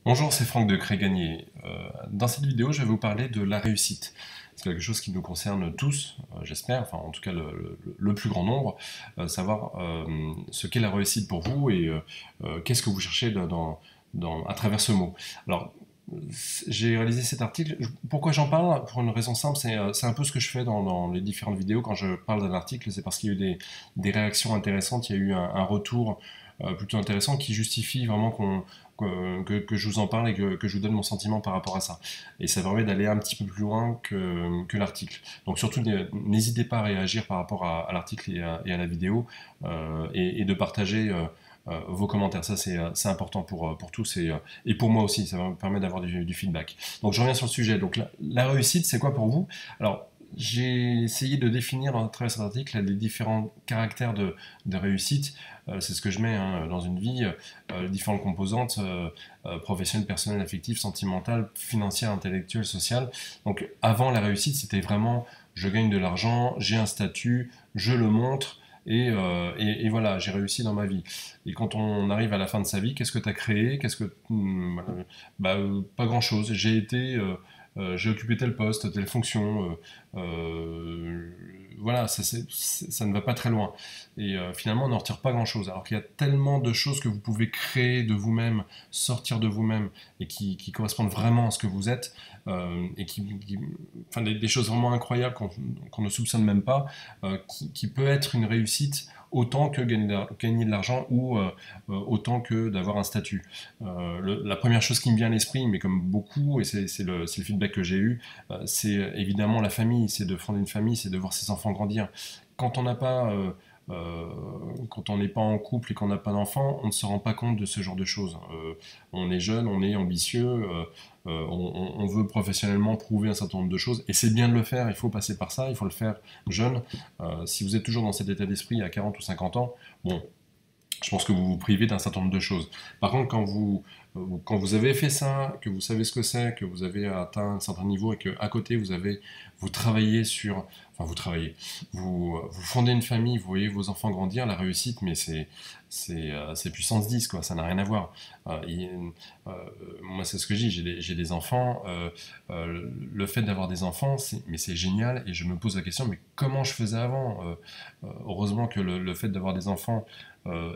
Bonjour, c'est Franck de Crégagné. Dans cette vidéo, je vais vous parler de la réussite. C'est quelque chose qui nous concerne tous, j'espère, enfin en tout cas le plus grand nombre, savoir ce qu'est la réussite pour vous et qu'est-ce que vous cherchez à travers ce mot. Alors, j'ai réalisé cet article. Pourquoi j'en parle? Pour une raison simple, c'est un peu ce que je fais dans les différentes vidéos. Quand je parle d'un article, c'est parce qu'il y a eu des réactions intéressantes, il y a eu un retour plutôt intéressant qui justifie vraiment que je vous en parle et que je vous donne mon sentiment par rapport à ça. Et ça permet d'aller un petit peu plus loin que l'article. Donc surtout, n'hésitez pas à réagir par rapport à l'article et à la vidéo et de partager vos commentaires. Ça, c'est important pour tous et pour moi aussi. Ça me permet d'avoir du feedback. Donc je reviens sur le sujet. Donc la réussite, c'est quoi pour vous? Alors, j'ai essayé de définir à travers cet article les différents caractères de réussite. C'est ce que je mets dans une vie, les différentes composantes professionnelles, personnelles, affectives, sentimentales, financières, intellectuelles, sociales. Donc avant la réussite, c'était vraiment je gagne de l'argent, j'ai un statut, je le montre. Et voilà, j'ai réussi dans ma vie. Et quand on arrive à la fin de sa vie, qu'est-ce que tu as créé? Pas grand-chose. J'ai occupé tel poste, telle fonction. Voilà, ça ne va pas très loin. Et finalement, on n'en retire pas grand-chose. Alors qu'il y a tellement de choses que vous pouvez créer de vous-même, sortir de vous-même, et qui correspondent vraiment à ce que vous êtes, enfin, des choses vraiment incroyables qu'on ne soupçonne même pas, qui peut être une réussite autant que gagner de l'argent ou autant que d'avoir un statut. La première chose qui me vient à l'esprit, mais comme beaucoup, et c'est le feedback que j'ai eu, c'est évidemment la famille, c'est de fonder une famille, c'est de voir ses enfants grandir. Quand on n'a pas euh, quand on n'est pas en couple et qu'on n'a pas d'enfant, on ne se rend pas compte de ce genre de choses. On est jeune, on est ambitieux, on veut professionnellement prouver un certain nombre de choses, et c'est bien de le faire, il faut passer par ça, il faut le faire jeune. Si vous êtes toujours dans cet état d'esprit à 40 ou 50 ans, bon, je pense que vous vous privez d'un certain nombre de choses. Par contre, quand vous avez fait ça, que vous savez ce que c'est, que vous avez atteint un certain niveau et qu'à côté vous travaillez enfin vous travaillez, vous fondez une famille, vous voyez vos enfants grandir, la réussite, mais c'est puissance 10 quoi, ça n'a rien à voir. Euh, Moi c'est ce que je dis, j'ai des enfants, le fait d'avoir des enfants, mais c'est génial et je me pose la question, mais comment je faisais avant? Heureusement que le fait d'avoir des enfants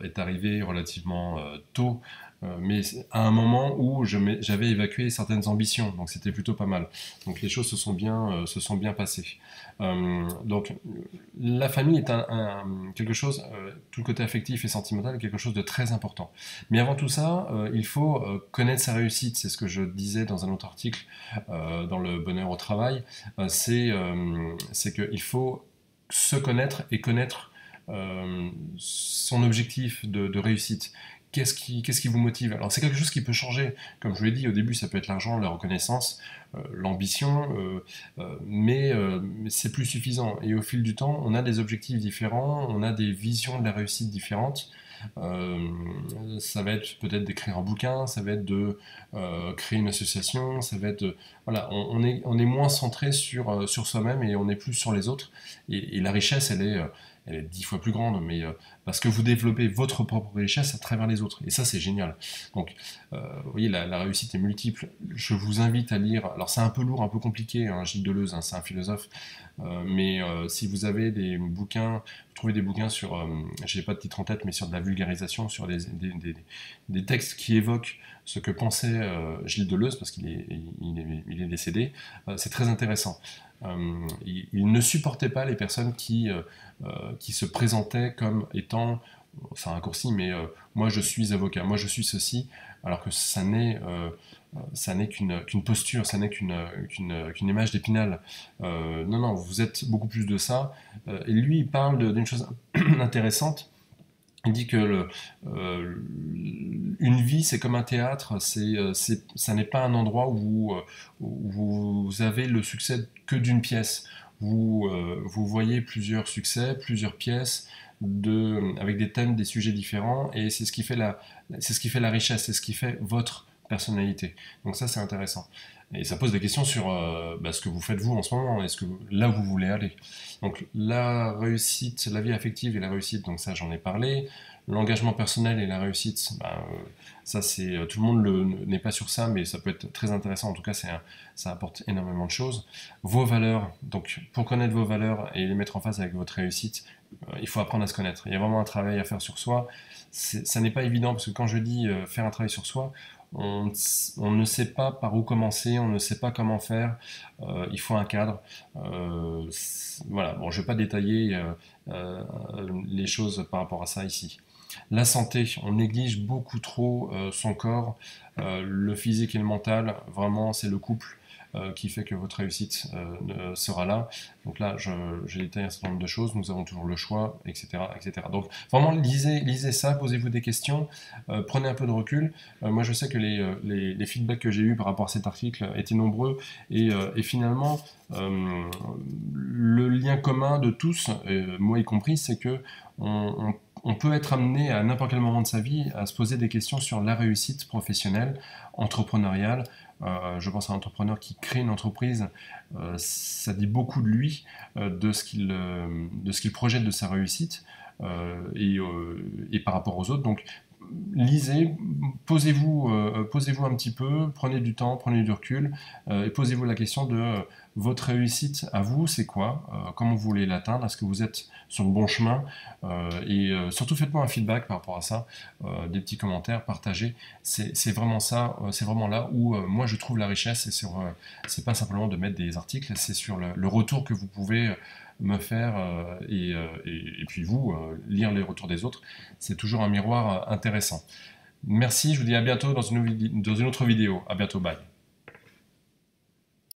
est arrivé relativement tôt, mais à un moment où j'avais évacué certaines ambitions, donc c'était plutôt pas mal. Donc les choses se sont bien passées. Donc la famille est quelque chose, tout le côté affectif et sentimental est quelque chose de très important. Mais avant tout ça, il faut connaître sa réussite, c'est ce que je disais dans un autre article dans le bonheur au travail, c'est qu'il faut se connaître et connaître son objectif de réussite. Qu'est-ce qui vous motive? Alors c'est quelque chose qui peut changer. Comme je vous l'ai dit au début, ça peut être l'argent, la reconnaissance, l'ambition, mais c'est plus suffisant. Et au fil du temps, on a des objectifs différents, on a des visions de la réussite différentes. Euh, Ça va être peut-être d'écrire un bouquin, ça va être de créer une association, ça va être voilà, on est moins centré sur soi-même et on est plus sur les autres. Et la richesse, elle est 10 fois plus grande, mais parce que vous développez votre propre richesse à travers les autres. Et ça, c'est génial. Donc, vous voyez, la réussite est multiple. Je vous invite à lire. Alors, c'est un peu lourd, un peu compliqué, hein, Gilles Deleuze, hein, c'est un philosophe. Mais si vous avez des bouquins, vous trouvez des bouquins sur, je n'ai pas de titre en tête, mais sur de la vulgarisation, sur des textes qui évoquent ce que pensait Gilles Deleuze, parce il est décédé, c'est très intéressant. Il ne supportait pas les personnes qui se présentaient comme étant, c'est un raccourci, mais moi je suis avocat, moi je suis ceci, alors que ça n'est qu'une posture, ça n'est qu'une image d'épinal. Non, non, vous êtes beaucoup plus de ça. Et lui, il parle d'une chose intéressante. Il dit que une vie, c'est comme un théâtre, ça n'est pas un endroit où vous avez le succès que d'une pièce. Vous voyez plusieurs succès, plusieurs pièces, avec des thèmes, des sujets différents, et c'est ce qui fait la richesse, c'est ce qui fait votre personnalité. Donc ça, c'est intéressant. Et ça pose des questions sur ce que vous faites vous en ce moment, là où vous voulez aller. Donc la réussite, la vie affective et la réussite, donc ça j'en ai parlé. L'engagement personnel et la réussite, ça c'est tout le monde n'est pas sur ça, mais ça peut être très intéressant. En tout cas, ça apporte énormément de choses. Vos valeurs, donc pour connaître vos valeurs et les mettre en phase avec votre réussite, il faut apprendre à se connaître. Il y a vraiment un travail à faire sur soi. Ça n'est pas évident parce que quand je dis faire un travail sur soi, on ne sait pas par où commencer, on ne sait pas comment faire, il faut un cadre. Voilà, bon, je ne vais pas détailler les choses par rapport à ça ici. La santé, on néglige beaucoup trop son corps, le physique et le mental, vraiment c'est le couple qui fait que votre réussite sera là. Donc là, j'ai détaillé un certain nombre de choses, nous avons toujours le choix, etc. etc. Donc vraiment, lisez ça, posez-vous des questions, prenez un peu de recul. Moi, je sais que les feedbacks que j'ai eus par rapport à cet article étaient nombreux, et finalement, le lien commun de tous, moi y compris, c'est que on peut être amené à n'importe quel moment de sa vie à se poser des questions sur la réussite professionnelle, entrepreneuriale. Je pense à un entrepreneur qui crée une entreprise, ça dit beaucoup de lui, de ce qu'il projette de sa réussite et par rapport aux autres. Donc lisez, posez-vous un petit peu, prenez du temps, prenez du recul, et posez-vous la question de votre réussite à vous, c'est quoi, comment vous voulez l'atteindre, est-ce que vous êtes sur le bon chemin, et surtout faites-moi un feedback par rapport à ça, des petits commentaires, partagez, c'est vraiment ça, c'est vraiment là où moi je trouve la richesse, et c'est pas simplement de mettre des articles, c'est sur le retour que vous pouvez me faire, et puis vous, lire les retours des autres, c'est toujours un miroir intéressant. Merci, je vous dis à bientôt dans une autre vidéo. À bientôt, bye.